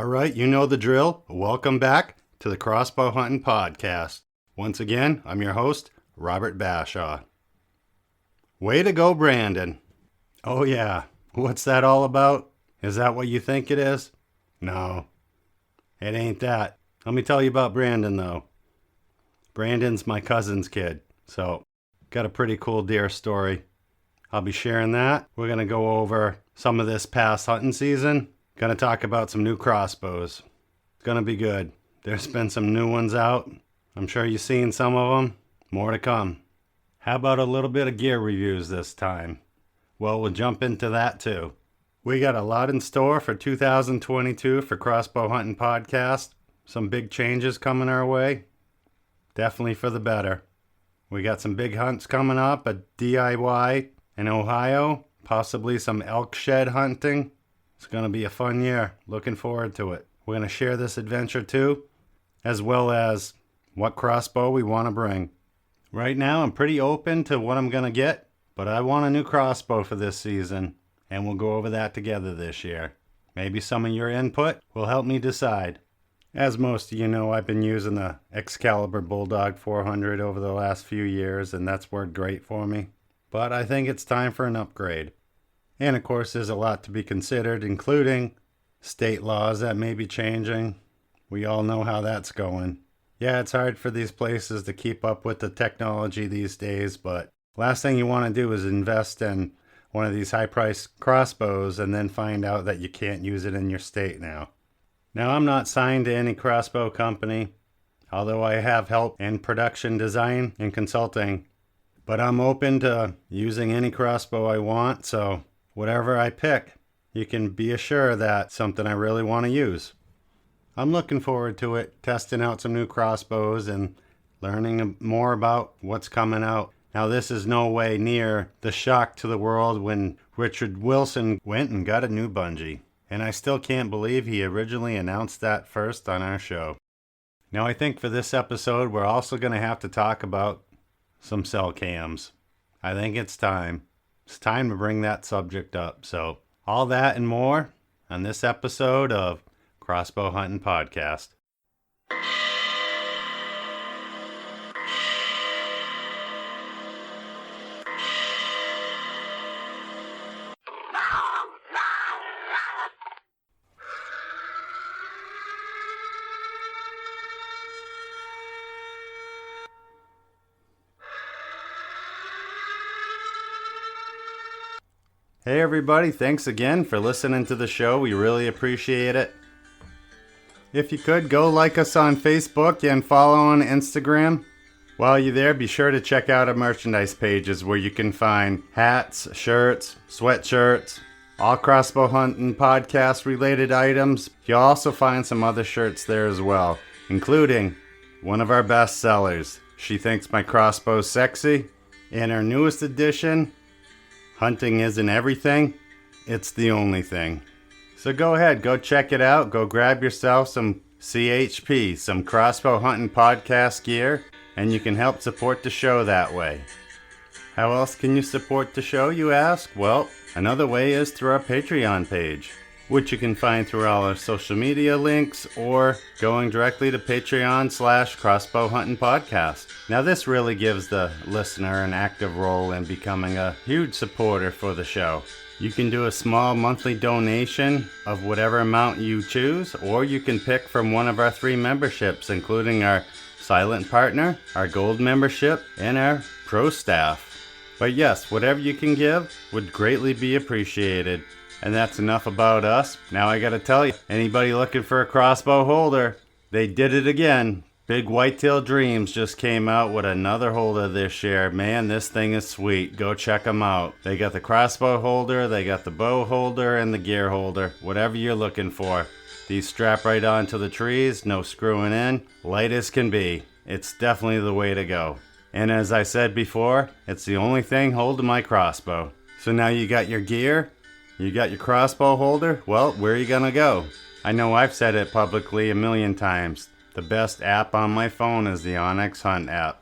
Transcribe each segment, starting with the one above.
All right, you know the drill. Welcome back to the Crossbow Hunting Podcast. Once again, I'm your host, Robert Bashaw. Way to go, Brandon. Oh yeah, what's that all about? Is that what you think it is? No, it ain't that. Let me tell you about Brandon though. Brandon's my cousin's kid, so got a pretty cool deer story. I'll be sharing that. We're going to go over some of this past hunting season. Going to talk about some new crossbows. It's going to be good. There's been some new ones out. I'm sure you've seen some of them. More to come. How about a little bit of gear reviews this time? Well, we'll jump into that too. We got a lot in store for 2022 for Crossbow Hunting Podcast. Some big changes coming our way. Definitely for the better. We got some big hunts coming up at DIY in Ohio. Possibly some elk shed hunting. It's going to be a fun year. Looking forward to it. We're going to share this adventure too, as well as what crossbow we want to bring. Right now, I'm pretty open to what I'm going to get, but I want a new crossbow for this season, and we'll go over that together this year. Maybe some of your input will help me decide. As most of you know, I've been using the Excalibur Bulldog 400 over the last few years, and that's worked great for me. But I think it's time for an upgrade. And of course, there's a lot to be considered, including state laws that may be changing. We all know how that's going. Yeah, it's hard for these places to keep up with the technology these days, but last thing you want to do is invest in one of these high-priced crossbows and then find out that you can't use it in your state now. Now, I'm not signed to any crossbow company, although I have help in production design and consulting, but I'm open to using any crossbow I want, so whatever I pick, you can be assured that's something I really want to use. I'm looking forward to it, testing out some new crossbows and learning more about what's coming out. Now, this is no way near the shock to the world when Richard Wilson went and got a new bungee. And I still can't believe he originally announced that first on our show. Now, I think for this episode, we're also going to have to talk about some cell cams. I think it's time. It's time to bring that subject up. So, all that and more on this episode of Crossbow Hunting Podcast. Hey everybody, thanks again for listening to the show. We really appreciate it. If you could, go like us on Facebook and follow on Instagram. While you're there, be sure to check out our merchandise pages where you can find hats, shirts, sweatshirts, all Crossbow Hunting Podcast related items. You'll also find some other shirts there as well, including one of our best sellers, She Thinks My Crossbow's Sexy, and our newest edition, Hunting Isn't Everything, It's the Only Thing. So go ahead, go check it out. Go grab yourself some CHP, some Crossbow Hunting Podcast gear, and you can help support the show that way. How else can you support the show, you ask? Well, another way is through our Patreon page, which you can find through all our social media links or going directly to Patreon/Crossbow Hunting Podcast. Now this really gives the listener an active role in becoming a huge supporter for the show. You can do a small monthly donation of whatever amount you choose, or you can pick from one of our 3 memberships, including our Silent Partner, our Gold membership, and our Pro Staff. But yes, whatever you can give would greatly be appreciated. And that's enough about us. Now I gotta tell you, anybody looking for a crossbow holder, they did it again. Big Whitetail Dreams just came out with another holder this year. Man, this thing is sweet. Go check them out. They got the crossbow holder, they got the bow holder, and the gear holder. Whatever you're looking for. These strap right onto the trees, no screwing in. Light as can be. It's definitely the way to go. And as I said before, it's the only thing holding my crossbow. So now you got your gear, you got your crossbow holder, well, where are you gonna go? I know I've said it publicly a million times. The best app on my phone is the Onyx Hunt app.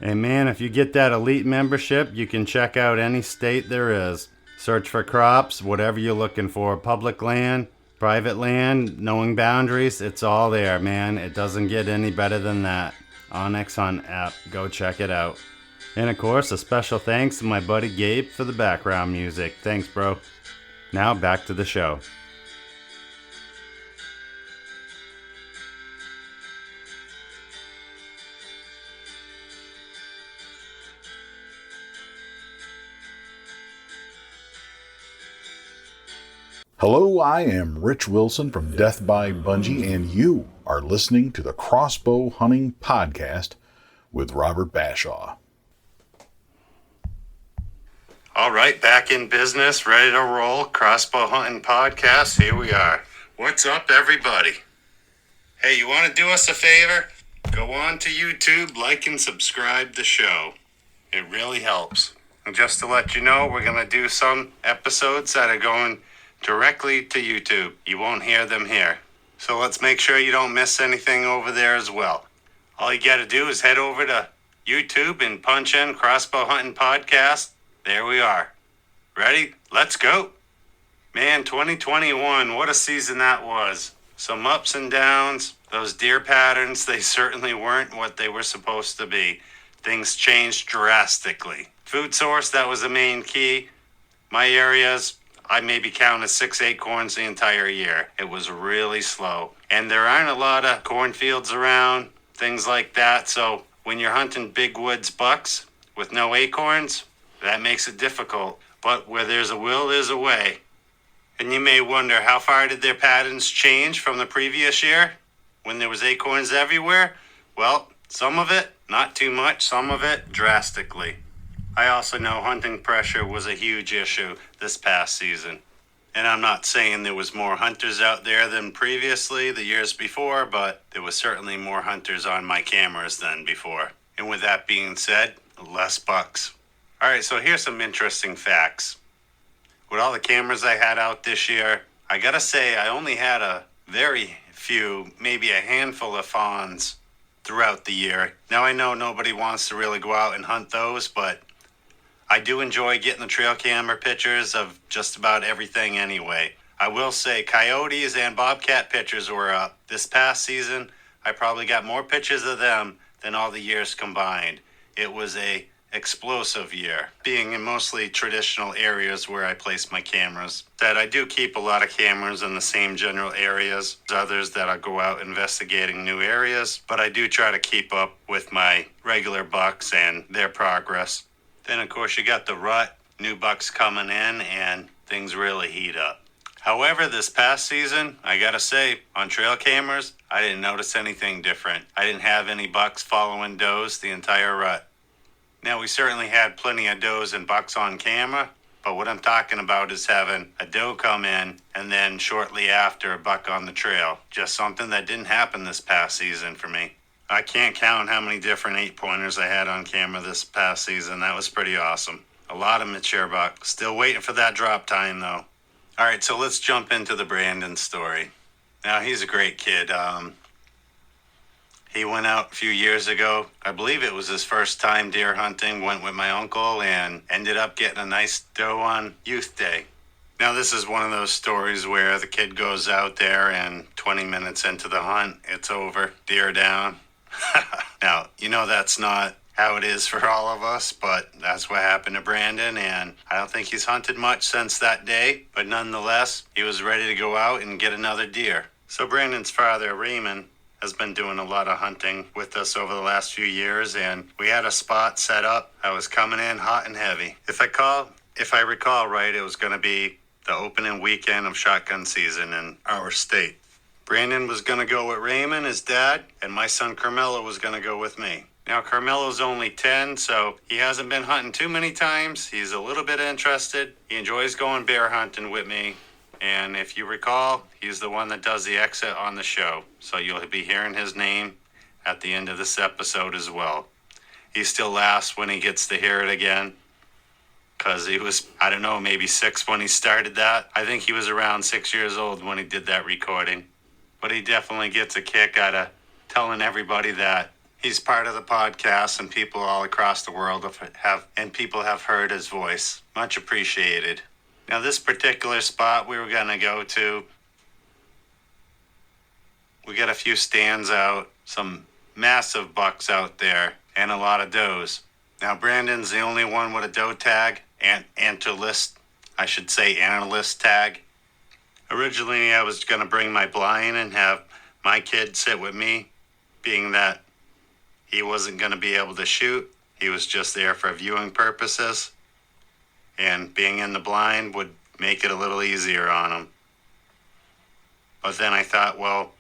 And man, if you get that elite membership, you can check out any state there is. Search for crops, whatever you're looking for, public land, Private land, knowing boundaries, it's all there, man. It doesn't get any better than that. Onyx Hunt app, go check it out. And of course, a special thanks to my buddy Gabe for the background music. Thanks, bro. Now back to the show. Hello, I am Rich Wilson from Death by Bungee, and you are listening to the Crossbow Hunting Podcast with Robert Bashaw. All right, back in business, ready to roll. Crossbow Hunting Podcast, here we are. What's up, everybody? Hey, you want to do us a favor? Go on to YouTube, like and subscribe the show. It really helps. And just to let you know, we're going to do some episodes that are going directly to YouTube. You won't hear them here. So let's make sure you don't miss anything over there as well. All you got to do is head over to YouTube and punch in Crossbow Hunting Podcast. There we are. Ready? Let's go. Man, 2021, what a season that was. Some ups and downs. Those deer patterns, they certainly weren't what they were supposed to be. Things changed drastically. Food source, that was the main key. My areas, I maybe counted 6 acorns the entire year. It was really slow. And there aren't a lot of cornfields around, things like that. So when you're hunting big woods bucks with no acorns, that makes it difficult. But where there's a will, there's a way. And you may wonder, how far did their patterns change from the previous year when there was acorns everywhere? Well, some of it, not too much, some of it drastically. I also know hunting pressure was a huge issue this past season. And I'm not saying there was more hunters out there than previously, the years before, but there was certainly more hunters on my cameras than before. And with that being said, less bucks. All right, so here's some interesting facts. With all the cameras I had out this year, I gotta say I only had a very few, maybe a handful of fawns throughout the year. Now I know nobody wants to really go out and hunt those, but I do enjoy getting the trail camera pictures of just about everything anyway. I will say coyotes and bobcat pictures were up. This past season, I probably got more pictures of them than all the years combined. It was a explosive year, being in mostly traditional areas where I place my cameras. That I do keep a lot of cameras in the same general areas, others that I go out investigating new areas, but I do try to keep up with my regular bucks and their progress. Then, of course, you got the rut, new bucks coming in, and things really heat up. However, this past season, I gotta say, on trail cameras, I didn't notice anything different. I didn't have any bucks following does the entire rut. Now, we certainly had plenty of does and bucks on camera, but what I'm talking about is having a doe come in and then shortly after a buck on the trail. Just something that didn't happen this past season for me. I can't count how many different 8-pointers I had on camera this past season. That was pretty awesome. A lot of mature bucks. Still waiting for that drop time, though. All right, so let's jump into the Brandon story. Now, he's a great kid. He went out a few years ago. I believe it was his first time deer hunting. Went with my uncle and ended up getting a nice doe on Youth Day. Now, this is one of those stories where the kid goes out there and 20 minutes into the hunt, it's over. Deer down. Now, you know that's not how it is for all of us, but that's what happened to Brandon, and I don't think he's hunted much since that day, but nonetheless, he was ready to go out and get another deer. So Brandon's father, Raymond, has been doing a lot of hunting with us over the last few years, and we had a spot set up. I was coming in hot and heavy. If I recall right, it was going to be the opening weekend of shotgun season in our state. Brandon was going to go with Raymond, his dad, and my son Carmelo was going to go with me. Now, Carmelo's only 10, so he hasn't been hunting too many times. He's a little bit interested. He enjoys going bear hunting with me. And if you recall, he's the one that does the exit on the show. So you'll be hearing his name at the end of this episode as well. He still laughs when he gets to hear it again, because he was, I don't know, maybe 6 when he started that. I think he was around 6 years old when he did that recording. But he definitely gets a kick out of telling everybody that he's part of the podcast and people all across the world have heard his voice. Much appreciated. Now, this particular spot we were going to go to, we got a few stands out, some massive bucks out there, and a lot of does. Now Brandon's the only one with a doe tag and analyst tag. Originally I was going to bring my blind and have my kid sit with me, being that he wasn't going to be able to shoot. He was just there for viewing purposes, and being in the blind would make it a little easier on him. But then I thought, well,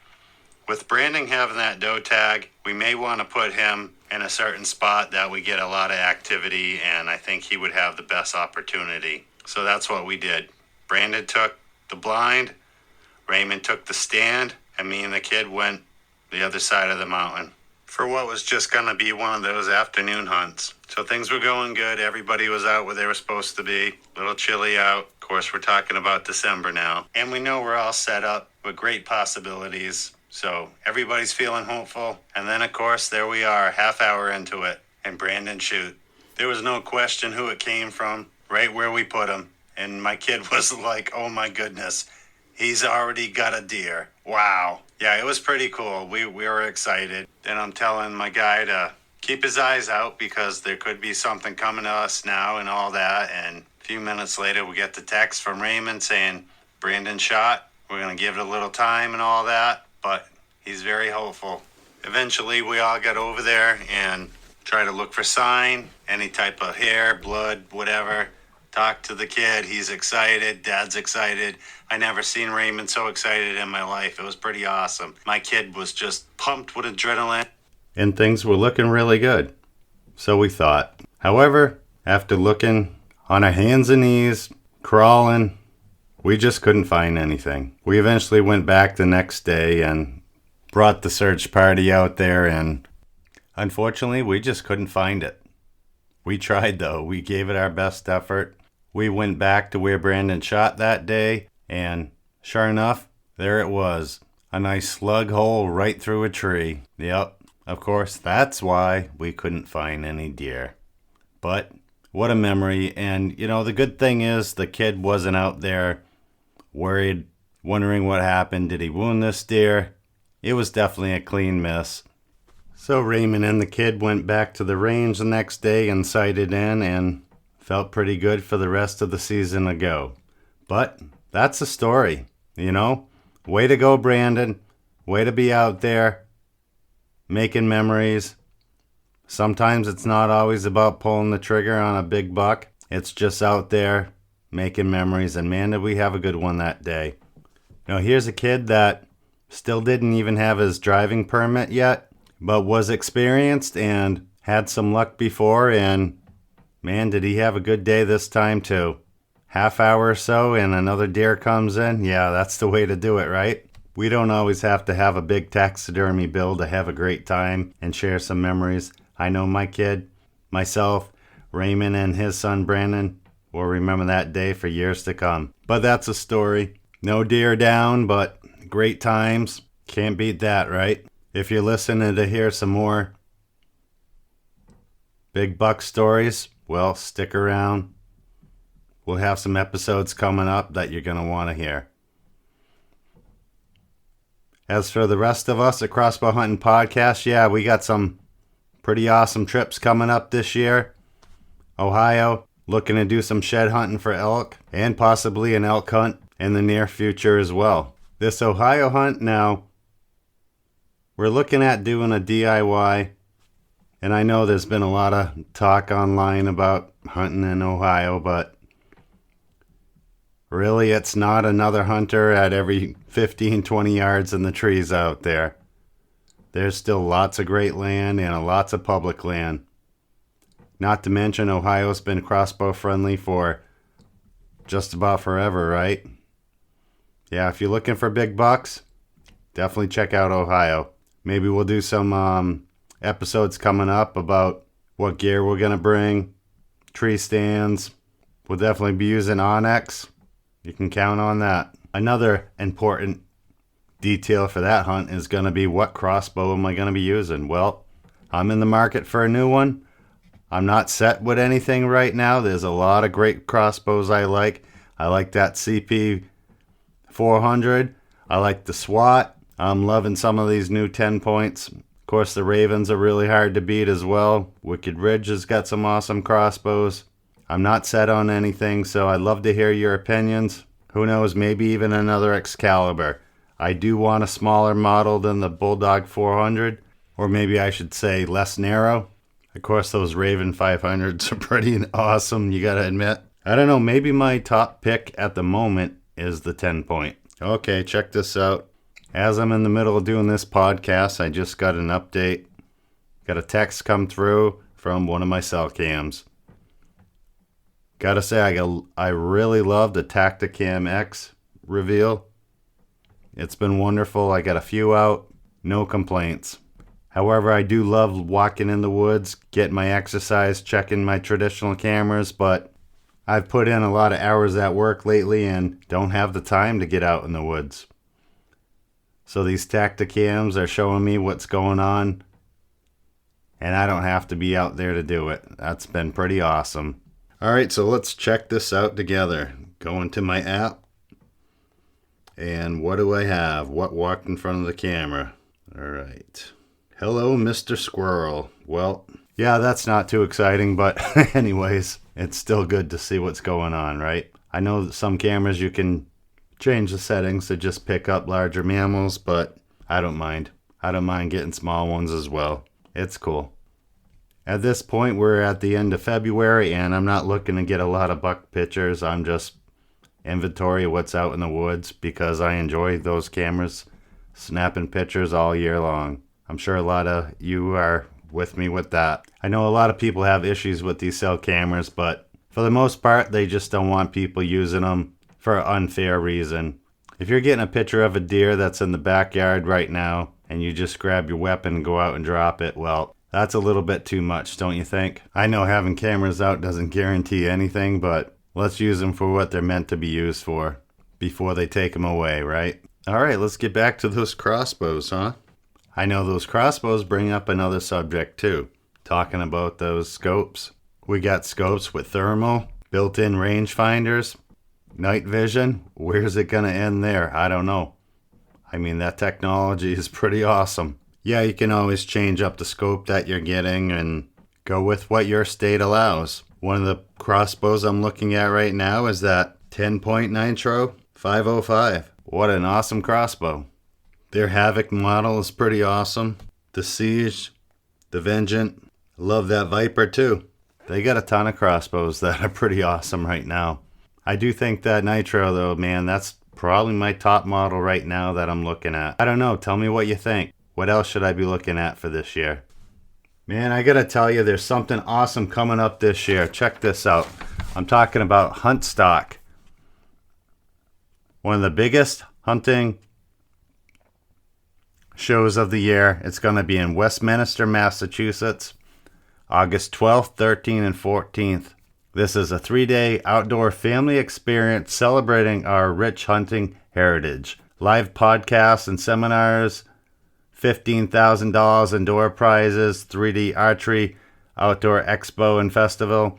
with Brandon having that doe tag, we may want to put him in a certain spot that we get a lot of activity, and I think he would have the best opportunity. So that's what we did. Brandon took the blind, Raymond took the stand, and me and the kid went the other side of the mountain for what was just going to be one of those afternoon hunts. So things were going good. Everybody was out where they were supposed to be. A little chilly out. Of course, we're talking about December now. And we know we're all set up with great possibilities. So everybody's feeling hopeful. And then, of course, there we are, half hour into it, and Brandon shoot. There was no question who it came from, right where we put him. And my kid was like, oh my goodness, he's already got a deer. Wow. Yeah, it was pretty cool. We were excited. Then I'm telling my guy to keep his eyes out because there could be something coming to us now and all that. And a few minutes later, we get the text from Raymond saying, Brandon shot. We're going to give it a little time and all that, but he's very hopeful. Eventually, we all got over there and tried to look for sign, any type of hair, blood, whatever. Talk to the kid. He's excited. Dad's excited. I never seen Raymond so excited in my life. It was pretty awesome. My kid was just pumped with adrenaline. And things were looking really good. So we thought. However, after looking on our hands and knees, crawling, we just couldn't find anything. We eventually went back the next day and brought the search party out there, and unfortunately, we just couldn't find it. We tried though. We gave it our best effort. We went back to where Brandon shot that day, and sure enough, there it was. A nice slug hole right through a tree. Yep, of course, that's why we couldn't find any deer. But what a memory. And, you know, the good thing is the kid wasn't out there worried, wondering what happened. Did he wound this deer? It was definitely a clean miss. So Raymond and the kid went back to the range the next day and sighted in and felt pretty good for the rest of the season to go. But that's the story, you know? Way to go, Brandon. Way to be out there making memories. Sometimes it's not always about pulling the trigger on a big buck. It's just out there making memories. And man, did we have a good one that day. Now here's a kid that still didn't even have his driving permit yet, but was experienced and had some luck before, and man, did he have a good day this time too. Half hour or so and another deer comes in. Yeah, that's the way to do it, right? We don't always have to have a big taxidermy bill to have a great time and share some memories. I know my kid, myself, Raymond, and his son Brandon will remember that day for years to come. But that's a story. No deer down, but great times. Can't beat that, right? If you're listening to hear some more big buck stories, well, stick around. We'll have some episodes coming up that you're going to want to hear. As for the rest of us at Crossbow Hunting Podcast, yeah, we got some pretty awesome trips coming up this year. Ohio, looking to do some shed hunting for elk and possibly an elk hunt in the near future as well. This Ohio hunt now, we're looking at doing a DIY, and I know there's been a lot of talk online about hunting in Ohio, but really it's not another hunter at every 15, 20 yards in the trees out there. There's still lots of great land and lots of public land. Not to mention Ohio's been crossbow friendly for just about forever, right? Yeah, if you're looking for big bucks, definitely check out Ohio. Maybe we'll do some episodes coming up about what gear we're going to bring, tree stands. We'll definitely be using Onyx. You can count on that. Another important detail for that hunt is going to be what crossbow am I going to be using? Well, I'm in the market for a new one. I'm not set with anything right now. There's a lot of great crossbows I like. I like that CP 400. I like the SWAT. I'm loving some of these new 10 points. Of course, the Ravens are really hard to beat as well. Wicked Ridge has got some awesome crossbows. I'm not set on anything, so I'd love to hear your opinions. Who knows, maybe even another Excalibur. I do want a smaller model than the Bulldog 400, or maybe I should say less narrow. Of course, those Raven 500s are pretty awesome, you gotta admit. I don't know, maybe my top pick at the moment is the 10 point. Okay, check this out. As I'm in the middle of doing this podcast, I just got an update. Got a text come through from one of my cell cams. Gotta say, I really love the Tacticam X reveal. It's been wonderful. I got a few out, no complaints. However, I do love walking in the woods, getting my exercise, checking my traditional cameras, but I've put in a lot of hours at work lately and don't have the time to get out in the woods. So these Tacticams are showing me what's going on, and I don't have to be out there to do it. That's been pretty awesome. Alright, so let's check this out together. Go into my app, and what do I have? What walked in front of the camera? Alright. Hello, Mr. Squirrel. Well, yeah, that's not too exciting, but anyways, it's still good to see what's going on, right? I know that some cameras you can change the settings to just pick up larger mammals, but I don't mind. I don't mind getting small ones as well. It's cool. At this point, we're at the end of February, and I'm not looking to get a lot of buck pictures. I'm just inventory what's out in the woods because I enjoy those cameras snapping pictures all year long. I'm sure a lot of you are with me with that. I know a lot of people have issues with these cell cameras, but for the most part, they just don't want people using them for an unfair reason. If you're getting a picture of a deer that's in the backyard right now, and you just grab your weapon and go out and drop it, well, that's a little bit too much, don't you think? I know having cameras out doesn't guarantee anything, but let's use them for what they're meant to be used for before they take them away, right? Alright, let's get back to those crossbows, huh? I know those crossbows bring up another subject too, talking about those scopes. We got scopes with thermal, built-in rangefinders, night vision. Where's it gonna end there? I don't know. I mean, that technology is pretty awesome. Yeah, you can always change up the scope that you're getting and go with what your state allows. One of the crossbows I'm looking at right now is that 10-point Nitro 505. What an awesome crossbow. Their Havoc model is pretty awesome. The Siege, the Vengeant. Love that Viper too. They got a ton of crossbows that are pretty awesome right now. I do think that Nitro though, man, that's probably my top model right now that I'm looking at. I don't know, tell me what you think. What else should I be looking at for this year? Man, I gotta tell you, there's something awesome coming up this year. Check this out. I'm talking about Hunt Stock. One of the biggest hunting shows of the year. It's going to be in Westminster, Massachusetts, August 12th, 13th, and 14th. This is a 3-day outdoor family experience celebrating our rich hunting heritage. Live podcasts and seminars, $15,000 in door prizes, 3D archery, outdoor expo and festival,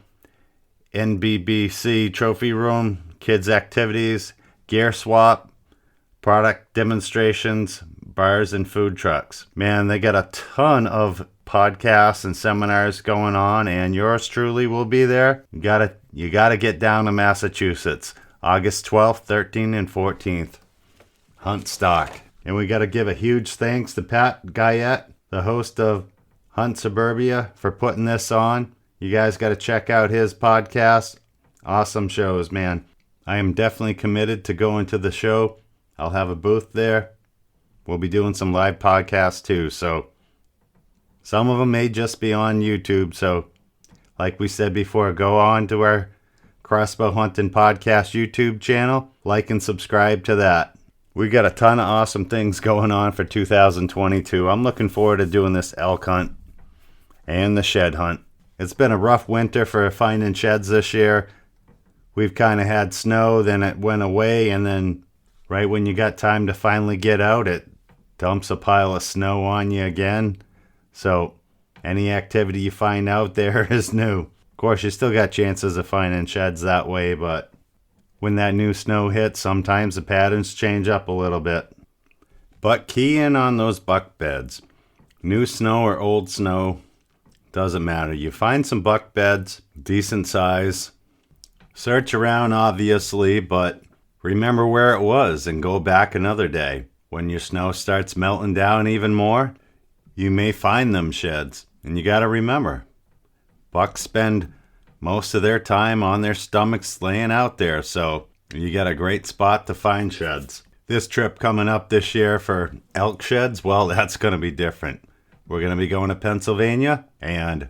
NBBC trophy room, kids activities, gear swap, product demonstrations, bars and food trucks. Man, they got a ton of podcasts and seminars going on, and yours truly will be there. You gotta get down to Massachusetts, August 12th, 13th, and 14th. Hunt Stock. And we gotta give a huge thanks to Pat Guyette, the host of Hunt Suburbia, for putting this on. You guys gotta check out his podcast. Awesome shows, man. I am definitely committed to going to the show. I'll have a booth there. We'll be doing some live podcasts too, so some of them may just be on YouTube. So like we said before, go on to our Crossbow Hunting Podcast YouTube channel, like and subscribe to that. We got a ton of awesome things going on for 2022. I'm looking forward to doing this elk hunt and the shed hunt. It's been a rough winter for finding sheds this year. We've kind of had snow, then it went away, and then right when you got time to finally get out, it dumps a pile of snow on you again. So any activity you find out there is new. Of course, you still got chances of finding sheds that way, but when that new snow hits, sometimes the patterns change up a little bit. But key in on those buck beds. New snow or old snow, doesn't matter. You find some buck beds, decent size. Search around, obviously, but remember where it was and go back another day. When your snow starts melting down even more, you may find them sheds. And you got to remember, bucks spend most of their time on their stomachs laying out there, so you got a great spot to find sheds. This trip coming up this year for elk sheds, well, that's going to be different. We're going to be going to Pennsylvania, and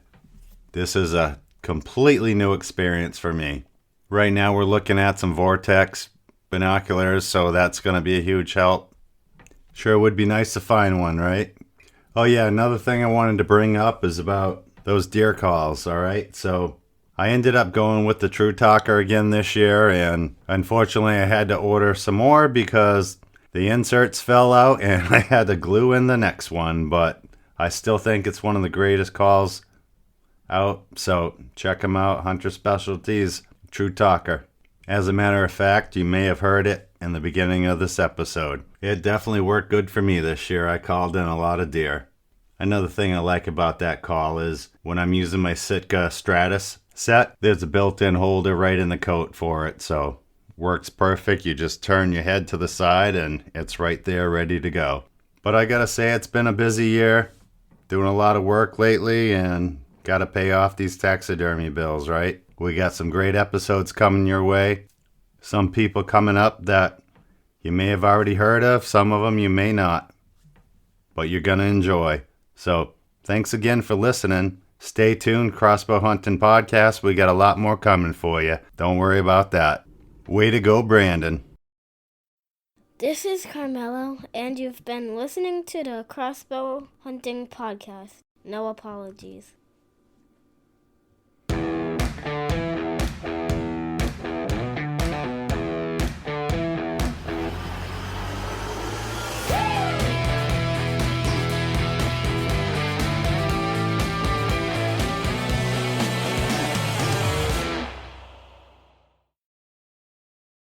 this is a completely new experience for me. Right now we're looking at some Vortex binoculars, so that's going to be a huge help. Sure would be nice to find one, right? Oh yeah, another thing I wanted to bring up is about those deer calls, alright? So I ended up going with the True Talker again this year, and unfortunately I had to order some more because the inserts fell out and I had to glue in the next one, but I still think it's one of the greatest calls out, so check them out, Hunter Specialties, True Talker. As a matter of fact, you may have heard it in the beginning of this episode. It definitely worked good for me this year. I called in a lot of deer. Another thing I like about that call is when I'm using my Sitka Stratus set, there's a built-in holder right in the coat for it, so works perfect. You just turn your head to the side and it's right there ready to go. But I gotta say, it's been a busy year, doing a lot of work lately, and gotta pay off these taxidermy bills, right? We got some great episodes coming your way. Some people coming up that you may have already heard of, some of them you may not, but you're gonna enjoy. So thanks again for listening. Stay tuned, Crossbow Hunting Podcast. We got a lot more coming for you. Don't worry about that. Way to go, Brandon. This is Carmelo, and you've been listening to the Crossbow Hunting Podcast. No apologies.